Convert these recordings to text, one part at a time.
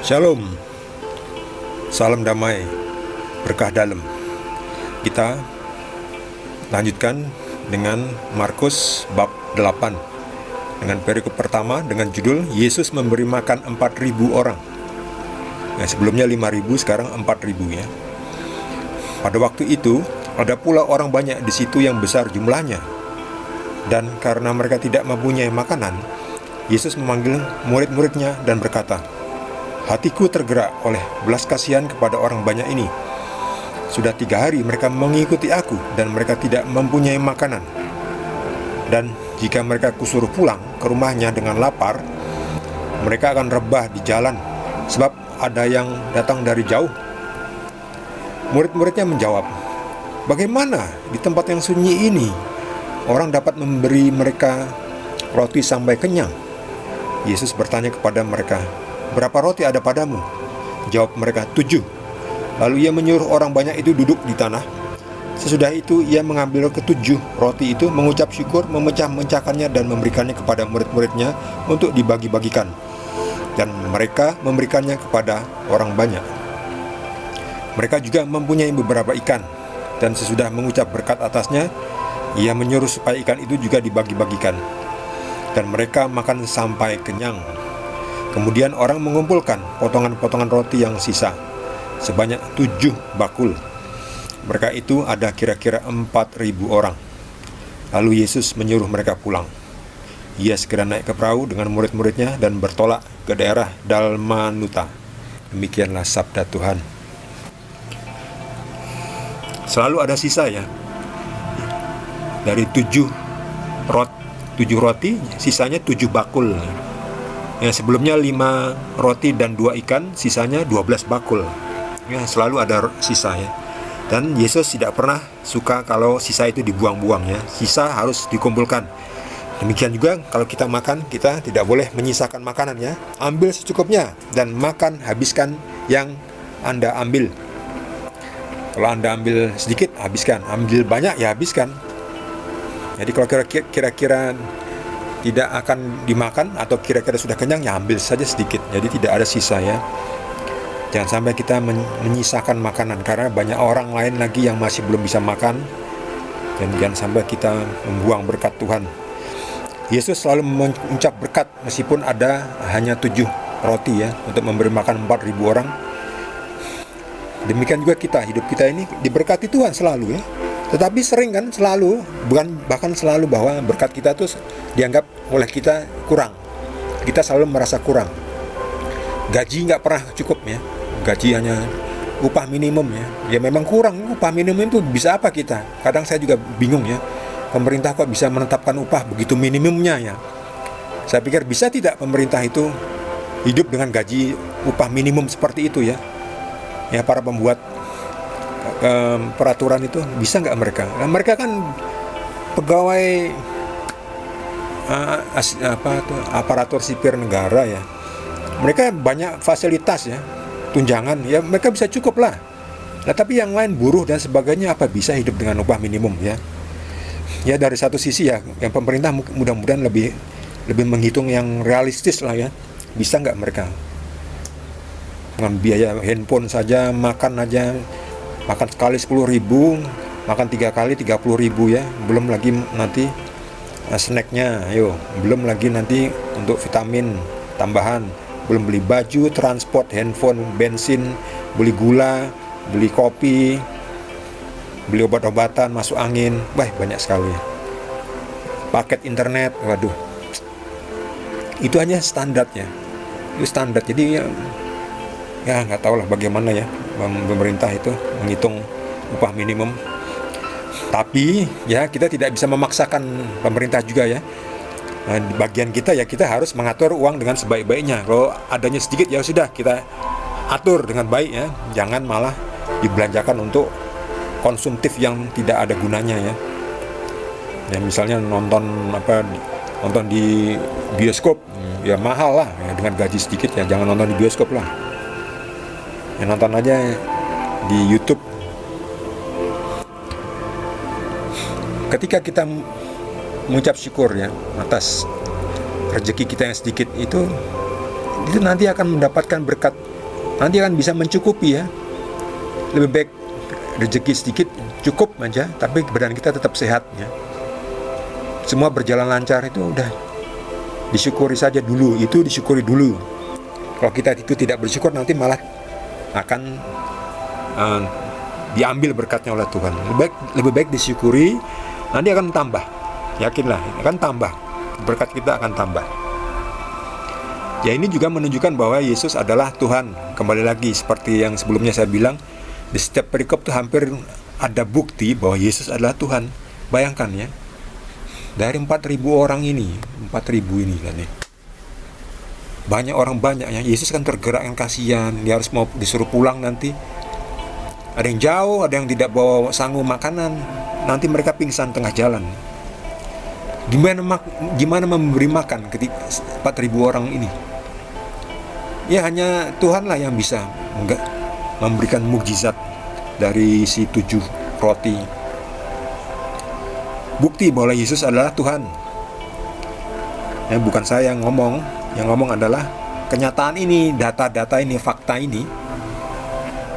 Shalom, salam damai, berkah dalam. Kita lanjutkan dengan Markus bab 8 dengan perikop pertama dengan judul Yesus memberi makan 4.000 orang. Nah, sebelumnya 5.000, sekarang 4.000 ya. Pada waktu itu ada pula orang banyak di situ yang besar jumlahnya. Dan karena mereka tidak mempunyai makanan, Yesus memanggil murid-muridnya dan berkata, "Hatiku tergerak oleh belas kasihan kepada orang banyak ini. Sudah 3 hari mereka mengikuti aku dan mereka tidak mempunyai makanan. Dan jika mereka kusuruh pulang ke rumahnya dengan lapar, mereka akan rebah di jalan, sebab ada yang datang dari jauh." Murid-muridnya menjawab, "Bagaimana di tempat yang sunyi ini orang dapat memberi mereka roti sampai kenyang?" Yesus bertanya kepada mereka, "Berapa roti ada padamu?" Jawab mereka, 7. Lalu ia menyuruh orang banyak itu duduk di tanah. Sesudah itu ia mengambil ke-7 roti itu, mengucap syukur, memecah-mecahkannya dan memberikannya kepada murid-muridnya untuk dibagi-bagikan. Dan mereka memberikannya kepada orang banyak. Mereka juga mempunyai beberapa ikan, dan sesudah mengucap berkat atasnya, ia menyuruh supaya ikan itu juga dibagi-bagikan. Dan mereka makan sampai kenyang. Kemudian orang mengumpulkan potongan-potongan roti yang sisa, sebanyak 7 bakul. Mereka itu ada kira-kira 4.000 orang. Lalu Yesus menyuruh mereka pulang. Ia segera naik ke perahu dengan murid-muridnya dan bertolak ke daerah Dalmanuta. Demikianlah sabda Tuhan. Selalu ada sisa ya. Dari 7 roti, sisanya 7 bakul. Ya, sebelumnya 5 roti dan 2 ikan, sisanya 12 bakul. Ya, selalu ada sisa ya. Dan Yesus tidak pernah suka kalau sisa itu dibuang-buang ya. Sisa harus dikumpulkan. Demikian juga kalau kita makan, kita tidak boleh menyisakan makanan ya. Ambil secukupnya dan makan, habiskan yang Anda ambil. Kalau Anda ambil sedikit, habiskan. Ambil banyak, ya habiskan. Jadi kalau kira-kira tidak akan dimakan atau kira-kira sudah kenyang, ya ambil saja sedikit. Jadi tidak ada sisa ya. Jangan sampai kita menyisakan makanan, karena banyak orang lain lagi yang masih belum bisa makan. Dan jangan sampai kita membuang berkat Tuhan. Yesus selalu mengucap berkat meskipun ada hanya 7 roti ya, untuk memberi makan 4.000 orang. Demikian juga kita, hidup kita ini diberkati Tuhan selalu ya. Tetapi sering kan selalu, bahkan selalu bahwa berkat kita tuh dianggap oleh kita kurang. Kita selalu merasa kurang. Gaji nggak pernah cukup ya. Gaji hanya upah minimum ya. Ya memang kurang, upah minimum itu bisa apa kita? Kadang saya juga bingung ya. Pemerintah kok bisa menetapkan upah begitu minimumnya ya. Saya pikir bisa tidak pemerintah itu hidup dengan gaji upah minimum seperti itu ya. Ya, para pembuat peraturan itu bisa nggak mereka? Nah, mereka kan pegawai aparatur sipil negara ya. Mereka banyak fasilitas ya, tunjangan ya, mereka bisa cukup lah. Nah, tapi yang lain buruh dan sebagainya, apa bisa hidup dengan upah minimum ya? Ya, dari satu sisi ya, yang pemerintah mudah-mudahan lebih menghitung yang realistis lah ya. Bisa nggak mereka? Dengan biaya handphone saja, makan sekali 10.000, makan 3 kali 30.000 ya, belum lagi nanti snacknya, belum lagi nanti untuk vitamin tambahan, belum beli baju, transport, handphone, bensin, beli gula, beli kopi, beli obat-obatan, masuk angin, banyak sekali. Paket internet, waduh, itu hanya standar ya, itu standar. Jadi ya nggak tahu lah bagaimana ya pemerintah itu menghitung upah minimum. Tapi ya kita tidak bisa memaksakan pemerintah juga ya. Nah, di bagian kita ya, kita harus mengatur uang dengan sebaik-baiknya. Kalau adanya sedikit ya sudah kita atur dengan baik ya. Jangan malah dibelanjakan untuk konsumtif yang tidak ada gunanya ya. Ya misalnya nonton di bioskop ya mahal lah ya, dengan gaji sedikit ya jangan nonton di bioskop lah. Ya nonton aja di YouTube. Ketika kita mengucap syukur ya atas rezeki kita yang sedikit itu nanti akan mendapatkan berkat nanti akan bisa mencukupi ya. Lebih baik rezeki sedikit cukup aja, tapi badan kita tetap sehat ya. Semua berjalan lancar itu udah disyukuri saja dulu, itu disyukuri dulu. Kalau kita itu tidak bersyukur, nanti malah akan diambil berkatnya oleh Tuhan. Lebih baik disyukuri, nanti akan tambah. Yakinlah, akan tambah. Berkat kita akan tambah. Ya, ini juga menunjukkan bahwa Yesus adalah Tuhan. Kembali lagi seperti yang sebelumnya saya bilang, di setiap perikop itu hampir ada bukti bahwa Yesus adalah Tuhan. Bayangkan ya, dari 4.000 orang ini, 4.000 ini kan ya, banyak orang banyak ya. Yesus kan tergerak, yang kasihan, dia harus mau disuruh pulang nanti. Ada yang jauh, ada yang tidak bawa sanggup makanan, nanti mereka pingsan tengah jalan. Gimana memberi makan ketika 4.000 orang ini? Ya, hanya Tuhanlah yang bisa memberikan mukjizat dari si 7 roti. Bukti bahwa Yesus adalah Tuhan. Ya, bukan saya yang ngomong adalah kenyataan ini, data-data ini, fakta ini.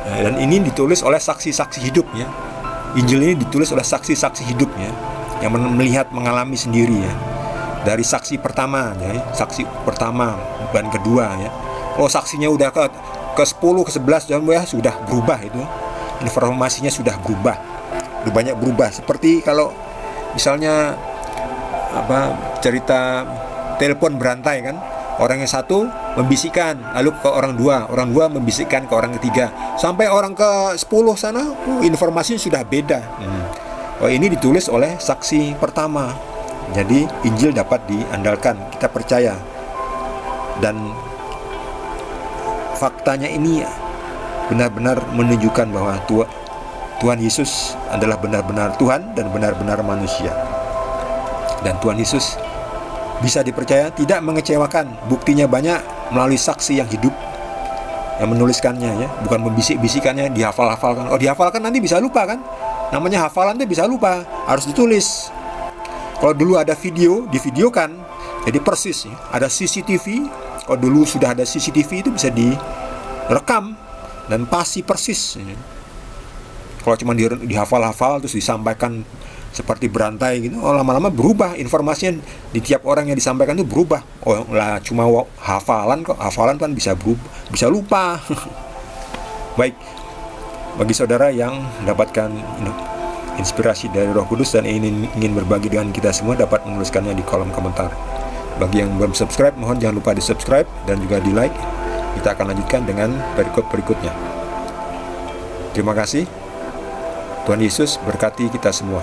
Ya, dan ini ditulis oleh saksi-saksi hidupnya. Injil ini ditulis oleh saksi-saksi hidupnya yang melihat, mengalami sendiri ya. Dari saksi pertama ya, saksi pertama dan kedua ya. Oh, saksinya udah ke 10, ke 11 dan ya sudah berubah itu. Informasinya sudah berubah. Udah banyak berubah. Seperti kalau misalnya cerita telepon berantai kan, orang yang satu membisikkan lalu ke orang dua membisikkan ke orang ketiga, sampai orang ke 10 sana informasinya sudah beda. Oh, ini ditulis oleh saksi pertama. Jadi Injil dapat diandalkan, kita percaya. Dan faktanya ini benar-benar menunjukkan bahwa Tuhan Yesus adalah benar-benar Tuhan dan benar-benar manusia. Dan Tuhan Yesus bisa dipercaya, tidak mengecewakan. Buktinya banyak melalui saksi yang hidup yang menuliskannya ya, bukan membisik-bisikannya, dihafal-hafalkan. Oh, dihafalkan nanti bisa lupa kan? Namanya hafalan itu bisa lupa, harus ditulis. Kalau dulu ada video, divideokan, jadi persis ya. Ada CCTV, kalau dulu sudah ada CCTV itu bisa direkam dan pasti persis ya. Kalau cuma dihafal-hafal terus disampaikan seperti berantai gitu, oh, lama-lama berubah informasinya, di tiap orang yang disampaikan itu berubah. Oh lah, cuma hafalan kan bisa berubah, bisa lupa. Baik, bagi saudara yang mendapatkan inspirasi dari Roh Kudus dan ingin berbagi dengan kita semua, dapat menuliskannya di kolom komentar. Bagi yang belum subscribe, mohon jangan lupa di subscribe dan juga di like. Kita akan lanjutkan dengan perikop berikutnya. Terima kasih. Tuhan Yesus berkati kita semua.